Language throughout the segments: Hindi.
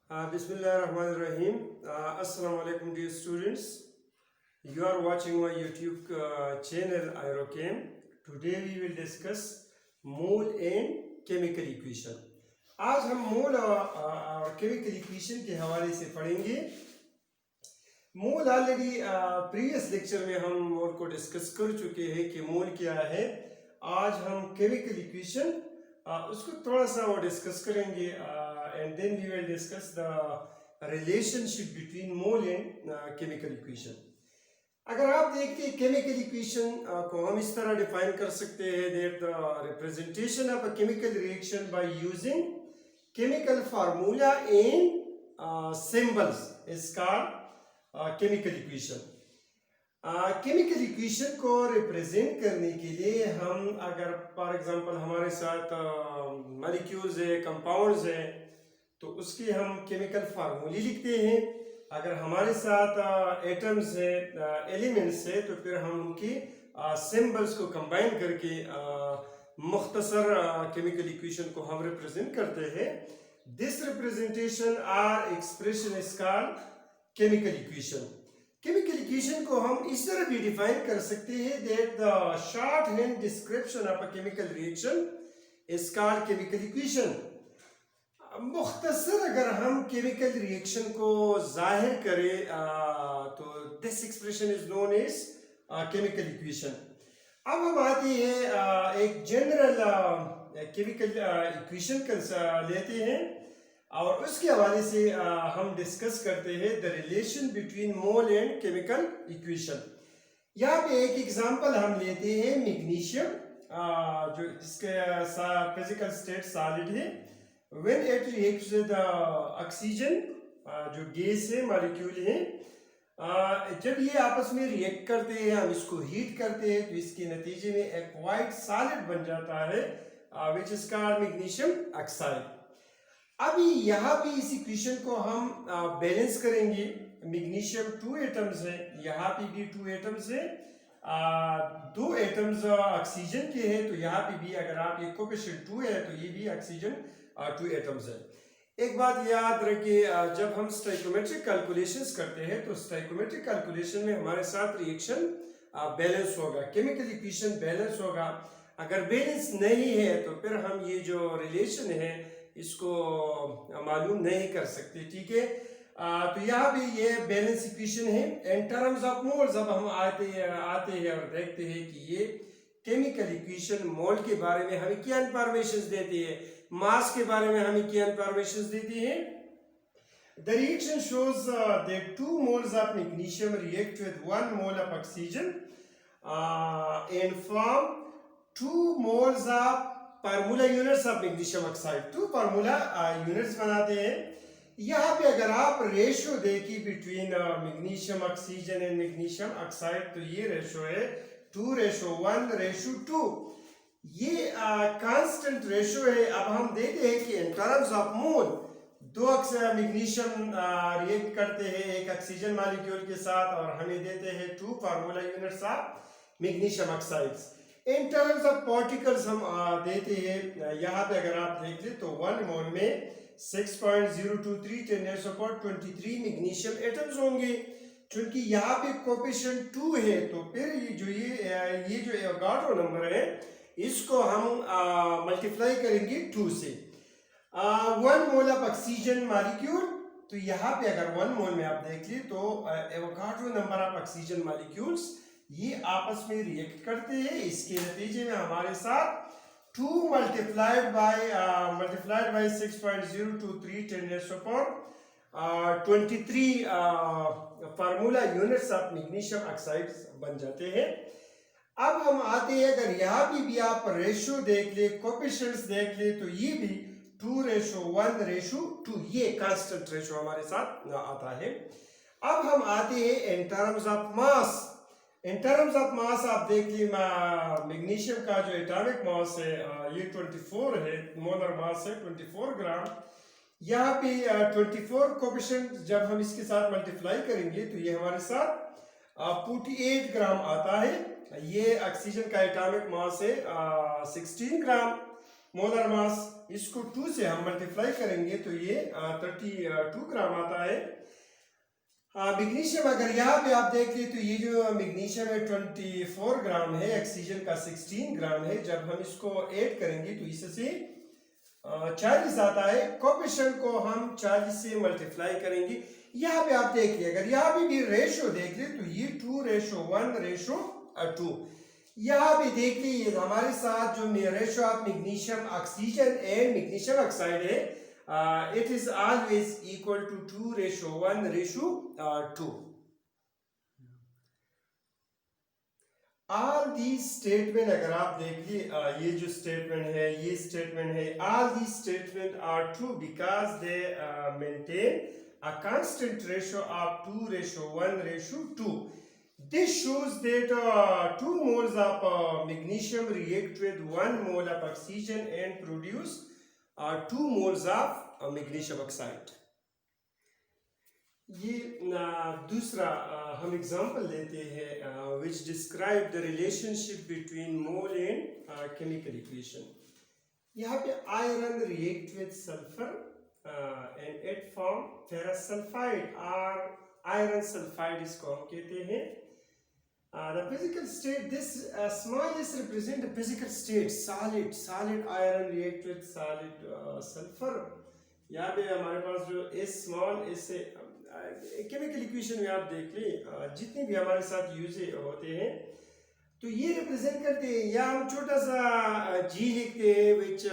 Bismillahirrahmanirrahim. Assalamu alaikum dear students. You are watching my YouTube channel Aerochem. Today we will discuss mole and chemical equation. आज हम मोल और केमिकल इक्वेशन के हवाले से पढ़ेंगे. मोल ऑलरेडी प्रीवियस लेक्चर में हम मोल को डिस्कस कर चुके हैं कि मोल क्या है. आज हम केमिकल इक्वेशन उसको थोड़ा सा वो डिस्कस करेंगे and then we will discuss the relationship between mole and chemical equation. अगर आप देखते केमिकल इक्वेशन को हम इस तरह डिफाइन कर सकते हैं that the representation of a chemical reaction by using chemical formula and symbols is called chemical equation. Chemical equation को रिप्रेजेंट करने के लिए हम अगर फॉर एग्जांपल हमारे साथ मॉलिक्यूल्स है, कंपाउंड्स है, तो उसके हम केमिकल फार्मूले लिखते हैं. अगर हमारे साथ एटम्स है, एलिमेंट्स है, तो फिर हम उनकी सिंबल्स को कंबाइन करके मुख्तसर केमिकल इक्वेशन को हम रिप्रेजेंट करते हैं. This representation or expression is called chemical equation. Chemical equation को हम इस तरह भी डिफाइन कर सकते हैं that the short hand description of a chemical reaction is called chemical equation. मुख्तसर अगर हम केमिकल रिएक्शन को जाहिर करें तो this expression is known as chemical equation. अब हम आते हैं एक जनरल केमिकल इक्वेशन लेते हैं और उसके हवाले से हम डिस्कस करते हैं the relation between mole and chemical equation. यहाँ पे एक एग्जांपल हम लेते हैं मैग्नीशियम, जो इसके फिजिकल स्टेट सॉलिड है. When it reacts with oxygen, जो गैस है, मॉलिक्यूल है, जब ये आपस में रिएक्ट करते हैं, हम इसको हीट करते हैं, तो इसके नतीजे में एक वाइट सॉलिड बन जाता है which is called magnesium oxide. अभी यहाँ पे इस इक्वेशन को हम बैलेंस करेंगे. मैग्नीशियम 2 एटम्स है, यहाँ पे भी 2 एटम्स है, 2 एटम्स ऑक्सीजन के हैं, तो यहाँ पे भी अगर आप ये कोएफिशिएंट 2 है तो ये भी ऑक्सीजन 2 एटम्स है. एक बात याद रखिए, जब हम स्टोइकोमेट्रिक कैलकुलेशंस करते हैं तो स्टोइकोमेट्रिक कैलकुलेशन में हमारे साथ रिएक्शन बैलेंस होगा, केमिकल इक्वेशन बैलेंस होगा. अगर बैलेंस नहीं है तो फिर हम ये जो रिलेशन है इसको मालूम नहीं कर सकते. ठीक है, तो यहाँ पे ये बैलेंस इक्वेशन है. इन टर्म्स ऑफ मोल्स अब हम आते हैं और देखते हैं कि ये केमिकल इक्वेशन मोल के बारे में हमें क्या इंफॉर्मेशन देती है, मास के बारे में हमें क्या इंफॉर्मेशन देती है. The reaction shows that 2 moles of magnesium react with 1 mole of oxygen and form 2 moles of formula units of magnesium oxide. 2 formula units बनाते हैं. यहाँ पे अगर आप रेशियो देखिए between magnesium oxygen and magnesium oxide, तो ये रेशियो है 2:1:2. ये कांस्टेंट रेशियो है. अब हम देते हैं कि in terms of mole 2 magnesium react करते हैं एक ऑक्सीजन मॉलिक्यूल के साथ और हमें देते हैं 2 formula units of magnesium oxides. In terms of particles हम देते हैं. यहाँ पे अगर आप देख ले तो 1 मोल में 6.023 10⁻23 मैग्नीशियम एटम्स होंगे. चूंकि यहाँ पे कोएफिशिएंट 2 है तो फिर ये जो एवोगाड्रो नंबर है इसको हम मल्टीप्लाई करेंगे 2 से. 1 मोल ऑफ ऑक्सीजन मॉलिक्यूल, तो यहाँ पे अगर 1 मोल में आप देख ले तो Avogadro number of oxygen molecules ये आपस में रिएक्ट करते हैं. इसके नतीजे में हमारे साथ 2 multiplied by 6.023 10⁻23 formula units of magnesium oxide बन जाते हैं. अब हम आते हैं, अगर यहाँ भी आप रेशियो देख ले, कोएफिशिएंट्स देख ले, तो ये भी 2:1:2 ये कांस्टेंट रेशियो हमारे साथ आता है. अब हम आते हैं in terms of mass. In terms of mass आप देख ली मैग्नीशियम का जो एटॉमिक मास है ये 24 है, मोलर मास है 24 ग्राम. यहाँ पे 24 कोएफिशिएंट जब हम इसके साथ मल्टीप्लाई करेंगे तो ये हमारे साथ 48 ग्राम आता है. ये ऑक्सीजन का एटॉमिक मास है 16 ग्राम. मोलर मास, इसको 2 से हम मल्टीप्लाई करेंगे तो ये 32 ग्राम आता है। मैग्नीशियम अगर यहाँ पे आप देख लें तो ये जो मैग्नीशियम है 24 ग्राम है, ऑक्सीजन का 16 ग्राम है। जब हम इसको ऐड करेंगे तो इससे 40 आता है। कोएफिशिएंट को हम 40 से मल्टीप्लाई करेंगे। यहाँ पे आप देखिए, अगर यहाँ पे भी रेशो देख ले तो ये 2:1:2। यहाँ पे देख लीजिए हमारे साथ जो ratio of magnesium oxygen and magnesium oxide है, it is always equal to 2:1:2. All these statement अगर आप देखिए, ये जो स्टेटमेंट है, ये स्टेटमेंट है, all these statement are true because they maintain a constant ratio of 2:1:2. This shows that 2 moles of magnesium react with 1 mole of oxygen and produce 2 moles of magnesium oxide. ये दूसरा हम एग्जांपल लेते हैं which describe the relationship between mole and chemical equation. यहाँ पे iron react with sulfur and it form ferrous sulfide or iron sulfide, इसको हम कहते हैं। The physical state, this small s represent the physical state, solid iron react with solid sulfur. यहाँ पे हमारे पास जो s small s है, केमिकल इक्वेशन में आप देख लें जितने भी हमारे साथ यूज होते हैं तो ये रिप्रेजेंट करते हैं, या हम छोटा सा g लिखते हैं which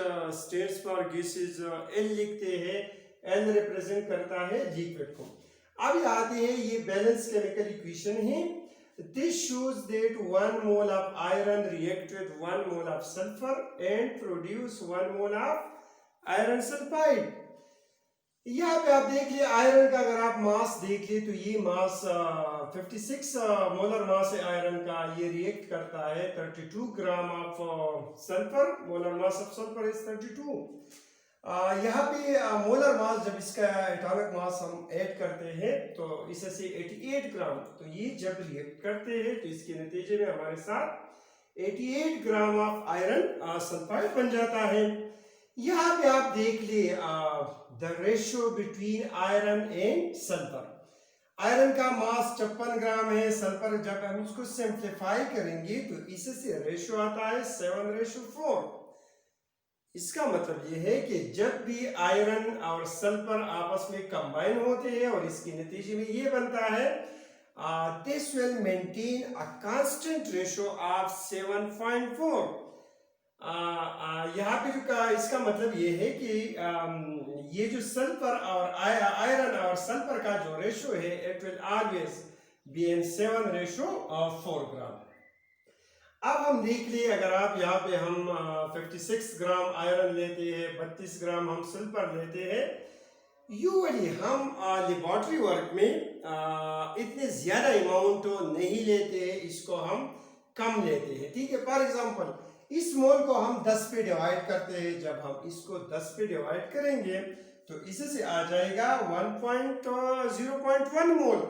stands for gases, L लिखते हैं, L रिप्रेजेंट करता है लिक्विड को। अब आते हैं ये बैलेंस केमिकल इक्वेशन है। This shows that 1 mole of iron react with 1 mole of sulfur and produce 1 mole of iron sulfide. यहाँ पे आप देख लिए आयरन का अगर आप मास देख लिए तो ये मास 56 मोलर मास है आयरन का, ये रिएक्ट करता है 32 ग्राम of sulphur. Molar mass of sulphur is 32। यहाँ पे मोलर मास जब इसका एटॉमिक मास हम ऐड करते हैं तो इससे 88 ग्राम, तो ये जब रिएक्ट करते हैं तो इसके नतीजे में हमारे साथ 88 ग्राम ऑफ आयरन सल्फाइड बन जाता है। यहाँ पे आप देख लिए the ratio between iron and sulphur. Iron का मास 56 ग्राम है, सल्फर जब हम इसको सिंप्लीफाई करेंगे तो इससे रेशियो आता है 7:4। इसका मतलब ये है कि जब भी आयरन और सल्फर आपस में कंबाइन होते हैं और इसके नतीजे में ये बनता है this will maintain a constant ratio of 7.4। यहाँ पे जो का इसका मतलब ये है कि ये जो सल्फर और आयरन और सल्फर का जो रेशो है it will always be in 7:4 ग्राम। अब हम देख लिए, अगर आप यहाँ पे हम 56 ग्राम आयरन लेते हैं, 32 ग्राम हम सल्फर लेते हैं, यूजुअली हम लेबोरेटरी वर्क में इतने ज्यादा अमाउंट नहीं लेते हैं, इसको हम कम लेते हैं। ठीक है, फॉर एग्जांपल इस मोल को हम 10 पे डिवाइड करते हैं। जब हम इसको 10 पे डिवाइड करेंगे तो इससे आ जाएगा 0.1 मोल।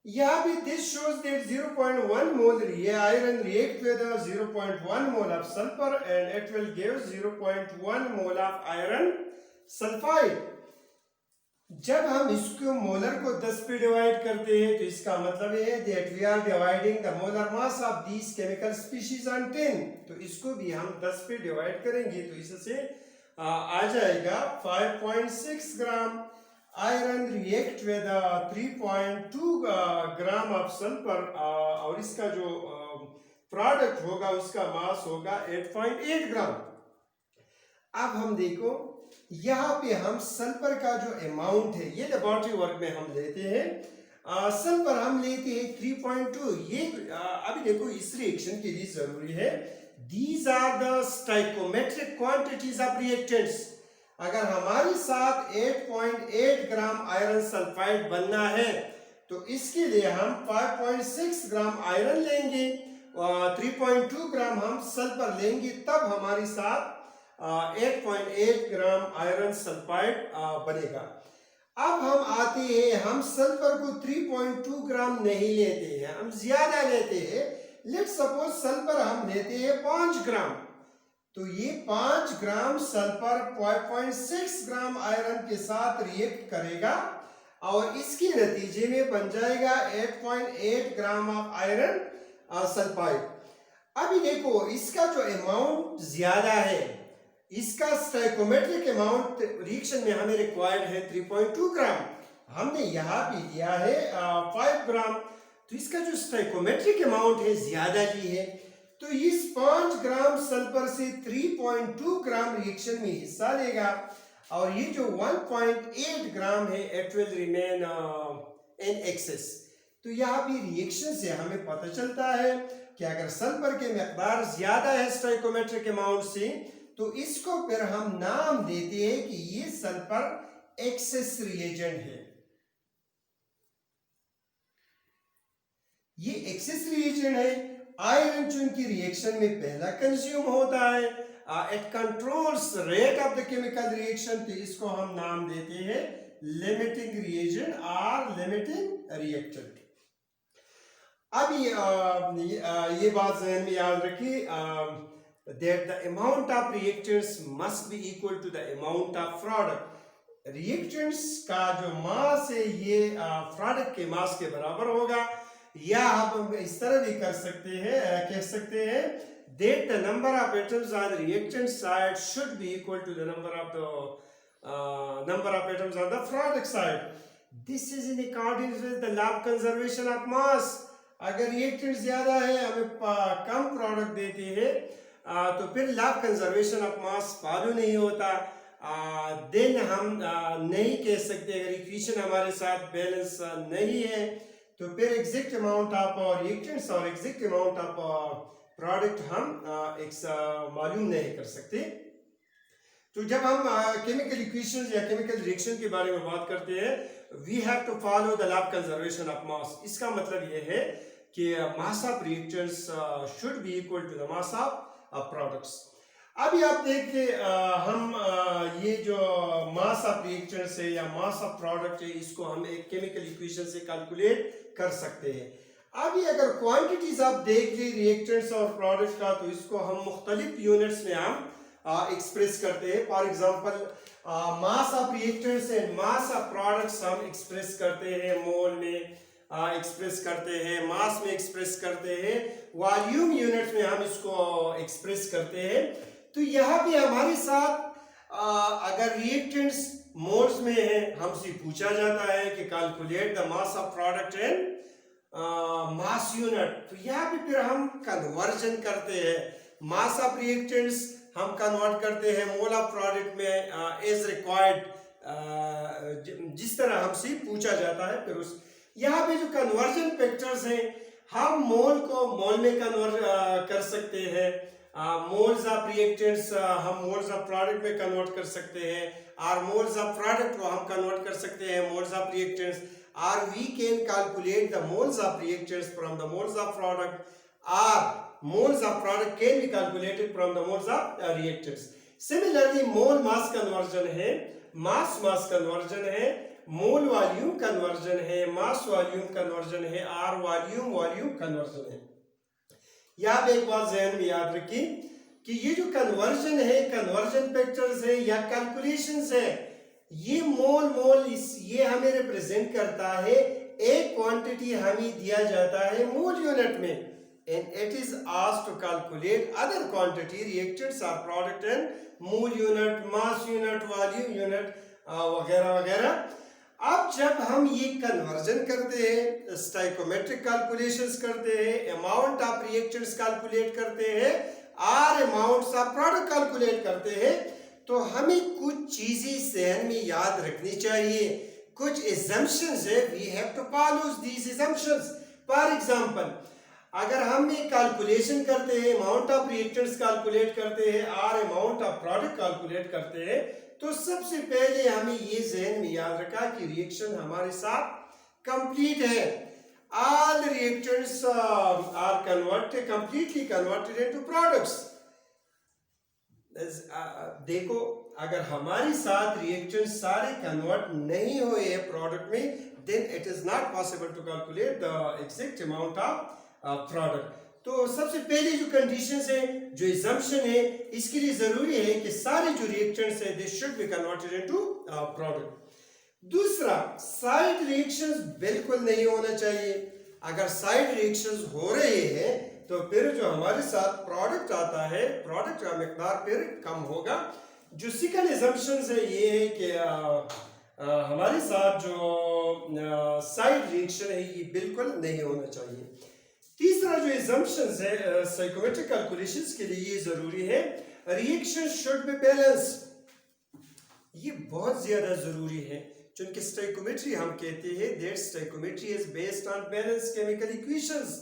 यहाँ भी this shows that 0.1 mole iron react with 0.1 mole of sulphur and it will give 0.1 mole of iron sulphide. जब हम इसको मोलर को 10 पे डिवाइड करते हैं तो इसका मतलब है that we are dividing the molar mass of these chemical species on 10। तो इसको भी हम 10 पे डिवाइड करेंगे तो इससे आ जाएगा 5.6 gram. Iron react with 3.2 gram of sulphur और इसका जो प्रोडक्ट होगा उसका मास होगा 8.8 ग्राम। अब हम देखो यहाँ पे हम सल्फर का जो अमाउंट है ये लेबोरेटरी वर्क में हम लेते हैं, सल्फर हम लेते हैं 3.2। ये अभी देखो इस रिएक्शन के लिए जरूरी है these are the stoichiometric quantities of reactants। अगर हमारे साथ 8.8 ग्राम आयरन सल्फाइड बनना है तो इसके लिए हम 5.6 ग्राम आयरन लेंगे, 3.2 ग्राम हम सल्फर लेंगे, तब हमारे साथ 8.8 ग्राम आयरन सल्फाइड बनेगा। अब हम आते हैं, हम सल्फर को 3.2 ग्राम नहीं लेते हैं, हम ज्यादा लेते हैं। लेट्स सपोज सल्फर हम लेते हैं 5 ग्राम। तो ये 5 ग्राम सल्फर 5.6 ग्राम आयरन के साथ रिएक्ट करेगा और इसके नतीजे में बन जाएगा 8.8 ग्राम ऑफ आयरन सल्फाइड। अभी देखो इसका जो अमाउंट ज्यादा है, इसका स्टोइकोमेट्रिक अमाउंट रिएक्शन में हमें रिक्वायर्ड है 3.2 ग्राम, हमने यहाँ भी दिया है 5 ग्राम, तो इसका जो स्टोइकोमेट्रिक अमाउंट है ज्यादा ली है। तो इस 5 ग्राम सल्फर से 3.2 ग्राम रिएक्शन में हिस्सा लेगा और ये जो 1.8 ग्राम है it will remain in excess. तो यहाँ भी रिएक्शन से हमें पता चलता है कि अगर सल्फर के मकदार ज्यादा है स्टोइकोमेट्रिक अमाउंट से, तो इसको फिर हम नाम देते हैं कि ये सल्फर एक्सेस रिएजेंट है। ये एक्सेस रिएजेंट है। आयरन चूंकि रिएक्शन में पहला कंज्यूम होता है, it controls rate of the chemical reaction, तो इसको हम नाम देते हैं लिमिटिंग रिएजेंट और लिमिटिंग रिएक्टेंट। अब ये बात ज़हन में याद रखिए that the amount of reactants must be equal to the amount of product। reactants का जो मास है ये प्रोडक्ट के मास के बराबर होगा, या हम इस तरह भी कर सकते हैं, कह सकते हैं that the number of atoms on the reactant side should be equal to the number of atoms on the product side। this is in accordance with the law of conservation of mass। अगर रिएक्टेंट ज्यादा है हमें कम प्रोडक्ट देते हैं तो फिर law of conservation of mass follow नहीं होता, देन हम नहीं कह सकते, अगर इक्वेशन हमारे साथ बैलेंस नहीं है तो फिर एग्जैक्ट अमाउंट ऑफ रिएक्टेंट्स और एग्जैक्ट अमाउंट ऑफ प्रोडक्ट हम मालूम नहीं कर सकते। तो जब हम केमिकल इक्वेशंस या केमिकल रिएक्शन के बारे में बात करते हैं, we have to follow the law of conservation of mass. इसका मतलब यह है कि mass of reactants should be equal to the mass of products. अभी आप देखिए हम ये जो मास ऑफ रिएक्टेंट्स है या मास ऑफ प्रोडक्ट है, इसको हम एक केमिकल इक्वेशन से कैलकुलेट कर सकते हैं। अभी अगर क्वांटिटीज आप देख ली रिएक्टेंट्स और प्रोडक्ट्स का, तो इसको हम मुख्तलिफ यूनिट्स में हम एक्सप्रेस करते हैं। For example mass of reactants and mass of products हम एक्सप्रेस करते हैं मोल में, एक्सप्रेस करते हैं मास में, एक्सप्रेस करते हैं वॉल्यूम यूनिट में हम इसको एक्सप्रेस करते हैं। तो यहाँ भी हमारे साथ अगर रिएक्टेंट्स मोल्स में है, हमसे पूछा जाता है कि calculate the mass of product and mass unit, तो यहाँ भी फिर हम कन्वर्जन करते हैं। मास ऑफ रिएक्टेंट्स हम कन्वर्ट करते हैं मोल ऑफ प्रोडक्ट में एज रिक्वायर्ड, जिस तरह हमसे पूछा जाता है। फिर उस यहाँ पे जो कन्वर्जन फैक्टर्स हैं, हम मोल को मोल में कन्वर्ट कर सकते हैं, मोल्स ऑफ रिएक्टेंट्स हम मोल्स ऑफ प्रोडक्ट में कन्वर्ट कर सकते हैं, और मोल्स ऑफ प्रोडक्ट को हम कन्वर्ट कर सकते हैं मोल्स ऑफ रिएक्टेंट्स, और we can calculate the moles of reactants from the moles of product, और moles of product can be calculated from the moles of reactants. Similarly mole mass conversion है, मास मास कन्वर्जन है, मोल वॉल्यूम कन्वर्जन है, मास वॉल्यूम कन्वर्जन है, और वॉल्यूम वॉल्यूम कन्वर्जन है। यहाँ पे एक बात ज़हन में याद रखिए कि ये जो कन्वर्जन है, कन्वर्जन फैक्टर्स है या कैलकुलेशंस है, ये मोल मोल ये हमें रिप्रेजेंट करता है, एक क्वांटिटी हमें दिया जाता है मोल यूनिट में, and it is asked to calculate other quantity reactants और product and mole unit, mass unit, volume unit वगैरह वगैरह। अब जब हम ये कन्वर्जन करते हैं, स्टोइकोमेट्रिक कैलकुलेशंस करते हैं, अमाउंट ऑफ रिएक्टेंट्स कैलकुलेट करते हैं और अमाउंट्स ऑफ प्रोडक्ट कैलकुलेट करते हैं, तो हमें कुछ चीजें ज़हन में याद रखनी चाहिए, कुछ assumptions है, we have to follow these assumptions। For example अगर हम एक कैलकुलेशन करते हैं, अमाउंट ऑफ रिएक्टेंट्स कैलकुलेट करते हैं और अमाउंट ऑफ प्रोडक्ट कैलकुलेट करते हैं, तो सबसे पहले हमें ये ज़हन में याद रखा कि रिएक्शन हमारे साथ कंप्लीट है। All reactants are converted, completely converted into products. देखो अगर हमारे साथ रिएक्टेंट्स सारे कन्वर्ट नहीं हुए हैं प्रोडक्ट में, then it is not possible to calculate the exact amount of product। तो सबसे पहले जो कंडीशंस है, जो assumption है, इसके लिए जरूरी है कि सारे जो रिएक्टेंट्स है they should be converted into product. दूसरा, साइड रिएक्शंस बिल्कुल नहीं होना चाहिए। अगर साइड रिएक्शंस हो रहे हैं तो फिर जो हमारे साथ प्रोडक्ट आता है, प्रोडक्ट का मिकदार फिर कम होगा। जो सेकंड assumptions है ये है कि हमारे साथ जो साइड रिएक्शन है ये बिल्कुल नहीं होना चाहिए। तीसरा जो assumptions है साइकोमेट्रिक कैलकुलेशंस के लिए ये जरूरी है, रिएक्शन शुड बी बैलेंस्ड। ये बहुत ज्यादा जरूरी है, क्योंकि स्टोइकोमेट्री हम कहते हैं that stoichiometry is based on balance chemical equations.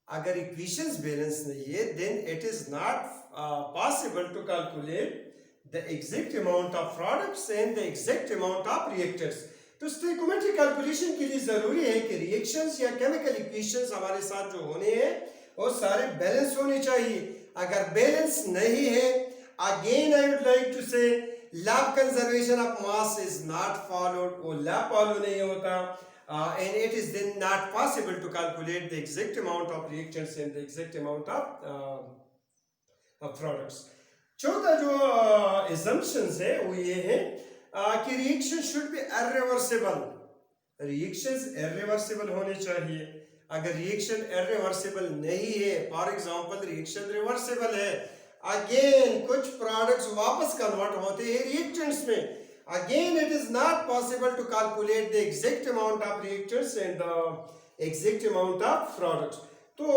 अगर इक्वेशंस बैलेंस नहीं है then it is not possible to calculate the exact amount of products and the exact amount of reactants. तो स्टोइकोमेट्रिक कैलकुलेशन के लिए जरूरी है कि रिएक्शंस या केमिकल इक्वेशंस हमारे साथ जो होने हैं वो सारे बैलेंस होने चाहिए। अगर बैलेंस नहीं है, again I would like to say lab conservation of mass is not followed, वो लैब फॉलो नहीं होता, and it is then not possible to calculate the exact amount of reactants and the exact amount of products. चौथा जो assumptions है वो ये है कि reaction should be irreversible. Reactions irreversible होने चाहिए। अगर रिएक्शन इरिवर्सिबल नहीं है, फॉर एग्जांपल रिएक्शन रिवर्सिबल है, अगेन कुछ प्रोडक्ट्स वापस कन्वर्ट होते हैं रिएक्टेंट्स में, again it is not possible to calculate the exact amount of reactants and the exact amount of products. तो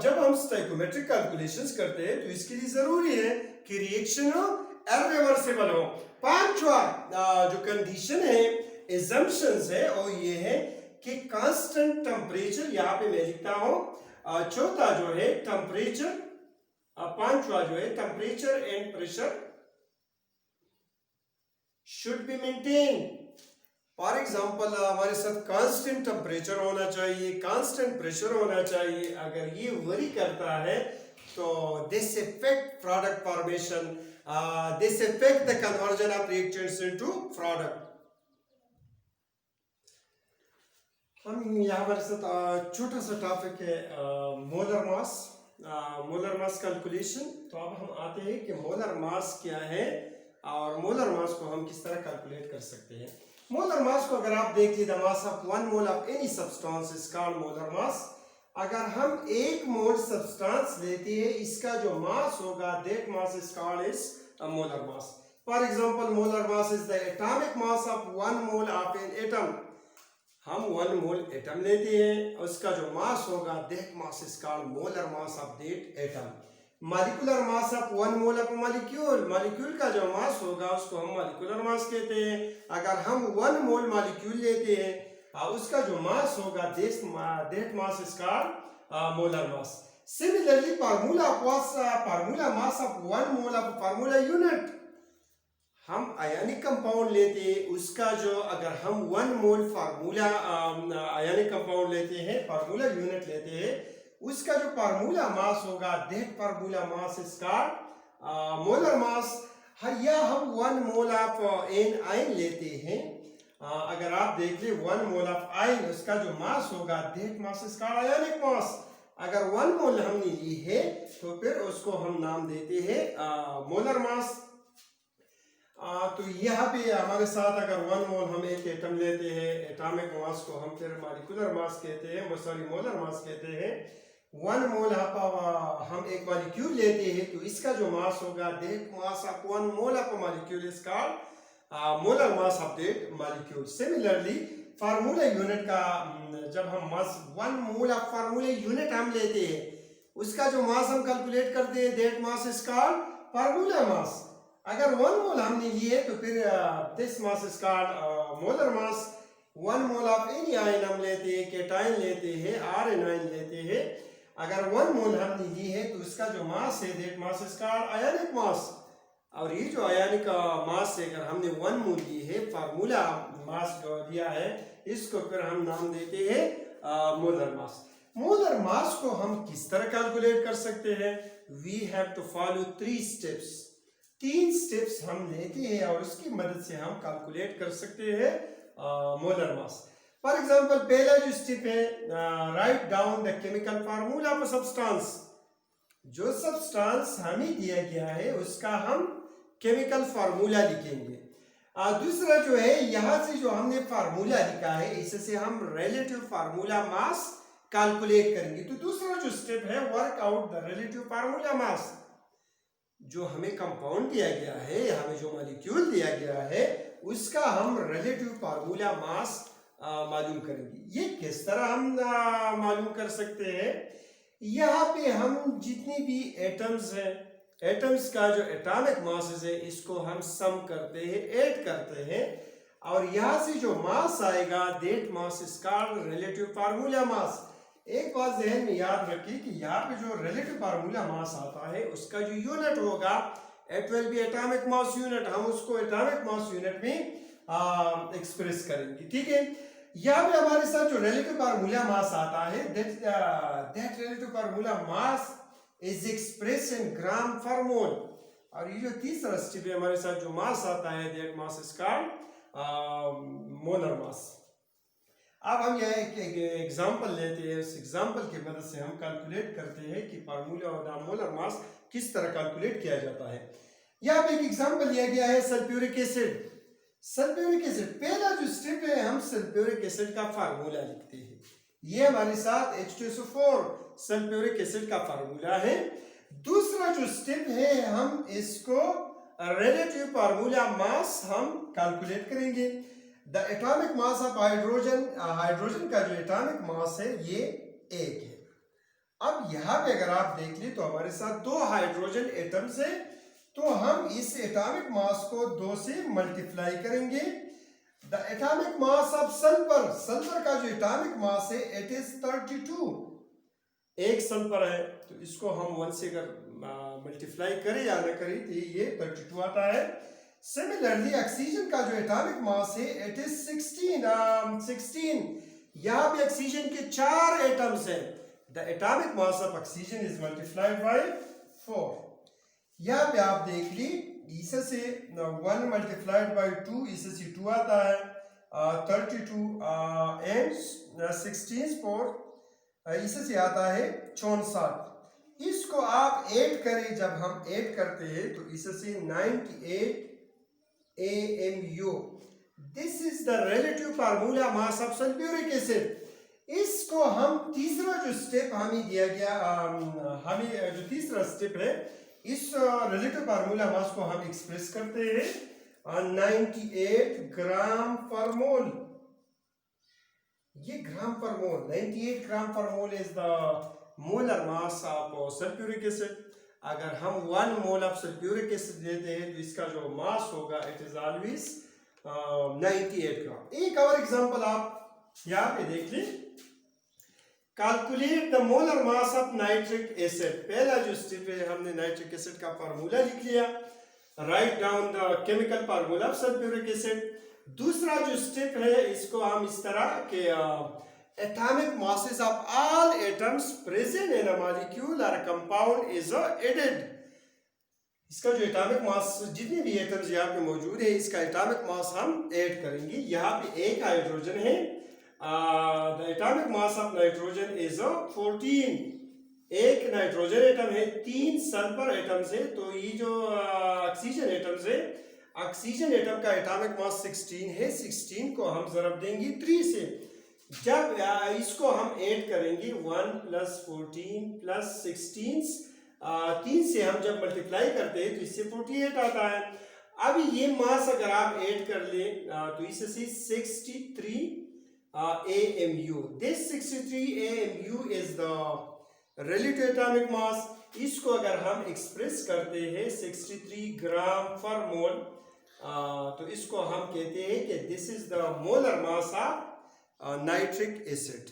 जब हम स्टोइकोमेट्रिक कैलकुलेशंस करते हैं तो इसके लिए जरूरी है कि रिएक्शन इरिवर्सिबल हो। पांचवा जो कंडीशन है, assumptions है, वो ये है कि कांस्टेंट टेम्परेचर, यहाँ पे मैं लिखता हूं, चौथा जो है टेम्परेचर, पांचवा जो है temperature and pressure should be maintained। For example हमारे साथ कांस्टेंट टेम्परेचर होना चाहिए, कांस्टेंट प्रेशर होना चाहिए। अगर ये वरी करता है तो this effect product formation, this effect the conversion of reactants into product. हम यहाँ हमारे साथ छोटा सा टॉपिक है molar mass, molar mass calculation. तो अब हम आते हैं कि मोलर मास क्या है और मोलर मास को हम किस तरह कैलकुलेट कर सकते हैं। मोलर मास को अगर आप देखिए, the mass of 1 mole of any substance is called molar mass. अगर हम 1 मोल सब्सटेंस लेते हैं, इसका जो मास होगा that mass is called is molar mass. For example molar mass is the atomic mass of 1 mole of an atom. हम 1 मोल एटम लेते हैं, उसका जो मास होगा that mass is called molar mass of that atom. Molecular mass of 1 mole of molecule, molecule का जो मास होगा उसको हम मॉलिक्यूलर मास कहते हैं। अगर हम 1 मोल मॉलिक्यूल लेते हैं, उसका जो मास होगा that mass is called molar mass. Similarly formula mass of 1 mole of formula unit, हम आयनिक कंपाउंड लेते हैं, उसका जो अगर हम 1 मोल फार्मूला आयनिक कंपाउंड लेते हैं, फार्मूला यूनिट लेते हैं, उसका जो फार्मूला मास होगा that formula mass is called molar mass. या हम 1 मोल ऑफ एन आयन लेते हैं, अगर आप देख ले 1 मोल ऑफ आयन, उसका जो मास होगा दैट मास इज कॉल्ड आयनिक मास। अगर 1 मोल हमने ली है तो फिर उसको हम नाम देते हैं मोलर मास। तो यहाँ पे हमारे साथ अगर 1 मोल हम एक एटम लेते हैं, एटॉमिक मास को हम फिर मॉलिक्यूलर मास कहते हैं, सॉरी मोलर मास कहते हैं। 1 मोल हम एक मॉलिक्यूल लेते हैं तो इसका जो मास होगा that mass of 1 mole of molecule is called molar mass of that molecule. Similarly formula unit का जब हम मास 1 मोल ऑफ फार्मूला यूनिट हम लेते हैं, उसका जो मास हम कैलकुलेट करते हैं that mass is called formula mass. अगर 1 मोल हमने लिए तो फिर this mass is called molar mass. 1 mole of any ion हम लेते हैं, केटायन लेते हैं, आरएन आयन लेते हैं, अगर 1 मोल हमने ली है तो इसका जो मास है दैट मास इज कॉल्ड आयनिक मास। और ये जो आयनिक मास है अगर हमने 1 मोल ली है, फार्मूला मास जो दिया है, इसको फिर हम नाम देते हैं मोलर मास। मोलर मास को हम किस तरह कैलकुलेट कर सकते हैं? We have to follow 3 steps. 3 steps हम लेते हैं और उसकी मदद से हम कैलकुलेट कर सकते हैं मोलर मास। फॉर एग्जांपल पहला जो स्टेप है, write down the chemical formula of substance. जो सब्सटेंस हमें दिया गया है उसका हम केमिकल फार्मूला लिखेंगे। दूसरा जो है, यहां से जो हमने फार्मूला लिखा है इससे हम रिलेटिव फार्मूला मास कैलकुलेट करेंगे। तो दूसरा जो स्टेप है, work out the relative formula मास। जो हमें कंपाउंड दिया गया है, हमें जो मॉलिक्यूल दिया गया है उसका हम रिलेटिव फार्मूला मास मालूम करेंगे। ये किस तरह हम मालूम कर सकते हैं? यहाँ पे हम जितनी भी एटम्स हैं, एटम्स का जो एटॉमिक मासेस है इसको हम सम करते हैं, ऐड करते हैं, और यहाँ से जो मास आएगा that mass is called relative formula मास। एक बात जहन में याद रखिए कि यहाँ पे जो रिलेटिव फार्मूला मास आता है उसका जो यूनिट होगा, it will be atomic mass unit. हम उसको एटॉमिक मास यूनिट में एक्सप्रेस करेंगे, ठीक है। यहाँ पे हमारे साथ जो रिलेटिव फार्मूला मास आता है, that relative formula mass is express in gram per mole. और ये जो तीसरा स्टेप है, हमारे साथ जो मास आता है that mass is called molar mass. अब हम यह एक एग्जांपल लेते हैं, उस एग्जांपल की मदद से हम कैलकुलेट करते हैं कि फार्मूला और मोलर मास किस तरह कैलकुलेट किया जाता है। यहाँ पे एक एग्जांपल लिया गया है सल्फ्यूरिक एसिड। सल्फ्यूरिक एसिड, पहला जो स्टेप है हम सल्फ्यूरिक एसिड का फार्मूला लिखते हैं। ये हमारे साथ H2SO4 सल्फ्यूरिक एसिड का फार्मूला है। दूसरा जो स्टेप है, हम इसको रिलेटिव फार्मूला मास हम कैलकुलेट करेंगे। The atomic mass of hydrogen, hydrogen का जो एटॉमिक मास है ये 1 है। अब यहाँ पे अगर आप देख लें तो हमारे साथ 2 हाइड्रोजन एटम्स है, तो हम इस एटॉमिक मास को 2 से मल्टीप्लाई करेंगे। The atomic mass of sulphur, sulphur का जो एटॉमिक मास है इट इज 32। एक सल्फर है तो इसको हम 1 से अगर मल्टीप्लाई करें या ना करें तो ये 32 आता है। सिमिलरली ऑक्सीजन का जो एटॉमिक मास है इट इज 16। यहाँ पे ऑक्सीजन के 4 एटम्स हैं। The atomic mass of oxygen is multiplied by 4। यहाँ पे आप देख ली, इससे 1 मल्टीप्लाइड बाय 2, इससे 2 आता है, 32 एंड 16 4, इससे आता है 64। इसको आप ऐड करें, जब हम ऐड करते हैं तो इससे 98 AMU। This is the relative formula mass of sulphuric acid. इसको हम तीसरा जो स्टेप हमें दिया गया, हमें जो तीसरा स्टेप है, इस रिलेटिव फार्मूला मास को हम एक्सप्रेस करते हैं 98 ग्राम पर मोल। ये ग्राम per mole, 98 gram per mole is the molar mass of sulphuric acid. अगर हम 1 मोल ऑफ सल्फ्यूरिक एसिड लेते हैं तो इसका जो मास होगा इट इज ऑलवेज 98 ग्राम। एक और एग्जांपल आप यहाँ पे देख लें, calculate the molar mass of nitric acid. पहला जो स्टेप है, हमने नाइट्रिक एसिड का फार्मूला लिख लिया, write down the chemical formula of sulphuric acid. दूसरा जो स्टेप है इसको हम इस तरह के atomic masses of all atoms present in a molecule or a compound is added। इसका जो एटॉमिक मास, जितने भी एटम्स यहाँ पे मौजूद है इसका एटॉमिक मास हम ऐड करेंगे। यहाँ पे एक हाइड्रोजन है, the atomic mass of nitrogen is 14। एक नाइट्रोजन एटम है, 3 सल्फर एटम्स है, तो ये जो ऑक्सीजन एटम्स है, ऑक्सीजन एटम का एटॉमिक मास 16 है। 16 को हम जरब देंगे 3 से। जब इसको हम ऐड करेंगे 1 + 14 + 16, 3 से हम जब मल्टीप्लाई करते हैं तो इससे 48 आता है। अब ये मास अगर आप ऐड कर ले तो इससे 63 AMU। This 63 AMU is the relative atomic mass. इसको अगर हम एक्सप्रेस करते हैं 63 ग्राम पर मोल, तो इसको हम कहते हैं कि this is the molar mass of nitric acid.